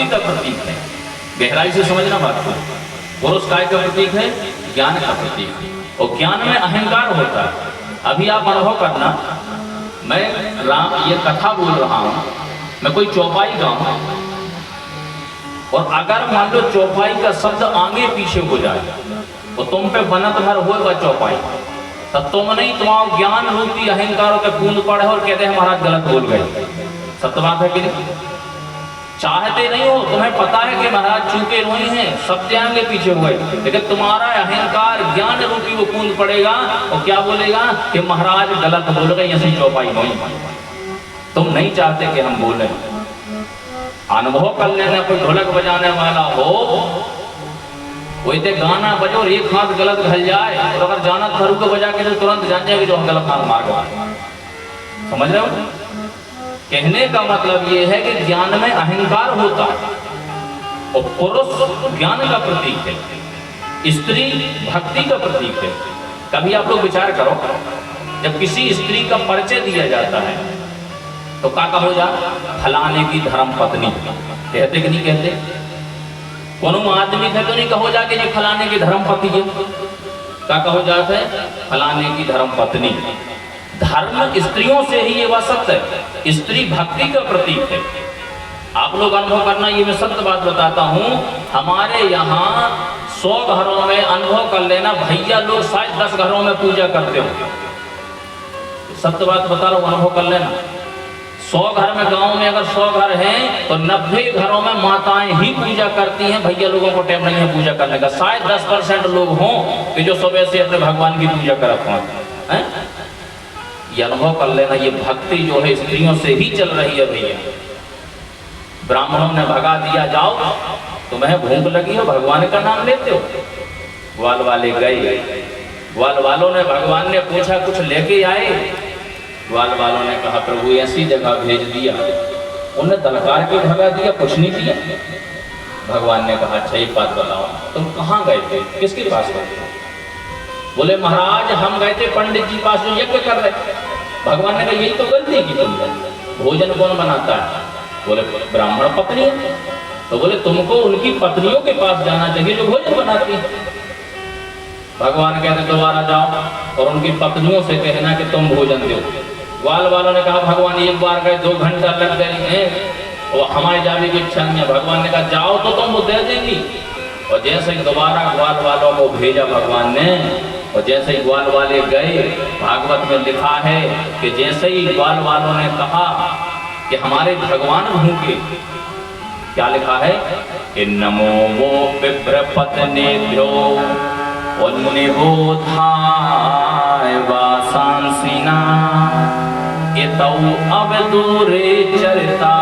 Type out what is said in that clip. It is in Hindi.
का प्रतीक है। गहराई से समझना बात को। पुरुष काय का प्रतीक है? ज्ञान का प्रतीक। और ज्ञान में अहंकार होता है। अभी आप अनुभव करना, मैं ये कथा बोल रहा हूं, मैं कोई चौपाई गाऊं और अगर मान लो चौपाई का शब्द आगे पीछे हो जाए तो तुम पे बनत भर होगा चौपाई, तब तुम नहीं, तुम्हारा ज्ञान रूपी अहंकारों के बूंद पड़े और कहते हैं महाराज गलत बोल गए। सत्य बात है कि नहीं? चाहते नहीं हो, तुम्हें पता है कि महाराज चूके नहीं हैं, सब आगे पीछे हुए, लेकिन तुम्हारा अहंकार ज्ञान रूपी वो बूंद पड़ेगा और क्या बोलेगा कि महाराज गलत बोल गए, ऐसी चौपाई नहीं। तुम नहीं चाहते कि हम बोले। अनुभव कर लेना, कोई ढोलक बजाने वाला हो, वैसे गाना बजो और एक हाथ गलत घल जाए और अगर जाना थरू को बजा के तो तुरंत जान जाएगी जो हम गलत हाथ मार गए। समझ रहे हो? कहने का मतलब ये है कि ज्ञान में अहंकार होता है और पुरुष ज्ञान का प्रतीक है, स्त्री भक्ति का प्रतीक है। कभी आप लोग विचार करो, जब किसी स्त्री का परिचय दिया जाता है तो क्या कहो जा? फलाने की धर्म पत्नी। कहते कि नहीं कहते? कोनो आदमी थे तो नहीं कहो जा कि ये फलाने की धर्म पत्नी है। क्या कहो जाता है? फलाने की धर्म पत्नी। धर्म स्त्रियों से ही ये वह सत्य है, स्त्री भक्ति का प्रतीक है। आप लोग अनुभव करना, ये मैं सत्य बात बताता हूँ, हमारे यहाँ 100 घरों में अनुभव कर लेना, भैया लोग शायद 10 घरों में पूजा करते हो। सत्य बात बता रहा हूँ, अनुभव कर लेना। 100 घर में, गांव में अगर 100 घर हैं तो 90 घरों में माताएं ही पूजा करती हैं, भैया लोगों को टाइम नहीं है पूजा करने का। शायद 10% लोग हों कि जो सुबह से अपने भगवान की पूजा करते हैं। ये अनुभव कर लेना, ये भक्ति जो है स्त्रियों से ही चल रही है भैया। ब्राह्मणों ने भगा दिया, जाओ तुम्हें भूख लगी हो, भगवान का नाम लेते हो। ग्वाल वाले गए, ग्वाल वालों ने, भगवान ने पूछा कुछ लेके आए? ग्वाल वालों ने कहा प्रभु ऐसी जगह भेज दिया, उन्हें दलकार के भगा दिया, कुछ नहीं किया। भगवान ने कहा अच्छा एक बात बताओ, तुम कहाँ गए थे, किसके पास गए थे? बोले महाराज हम गए थे पंडित जी पास जो यज्ञ कर रहे। भगवान ने कहा यही तो गलती की तुमने, भोजन कौन बनाता है? बोले ब्राह्मण पत्नी है। तो बोले तुमको उनकी पत्नियों के पास जाना चाहिए जो भोजन बनाती है। भगवान कहते दोबारा जाओ और उनकी पत्नियों से कहना कि तुम भोजन दो। ग्वाल वालों ने कहा भगवान एक बार गए 2 घंटा लग गए हैं और हमारे जाने की इच्छा नहीं है। भगवान ने कहा जाओ तो तुम वो दे देंगी। और जैसे ही दोबारा ग्वाल वालों को भेजा भगवान ने, और जैसे ही ग्वाल वाले गए, भागवत में लिखा है कि जैसे ही ग्वाल वालों ने कहा कि हमारे भगवान भूखे, क्या लिखा है कि नमो वो विप्र पत्नेभ्यो उन्निबोधाय वासांसिना इतौ अवदूरे चरिता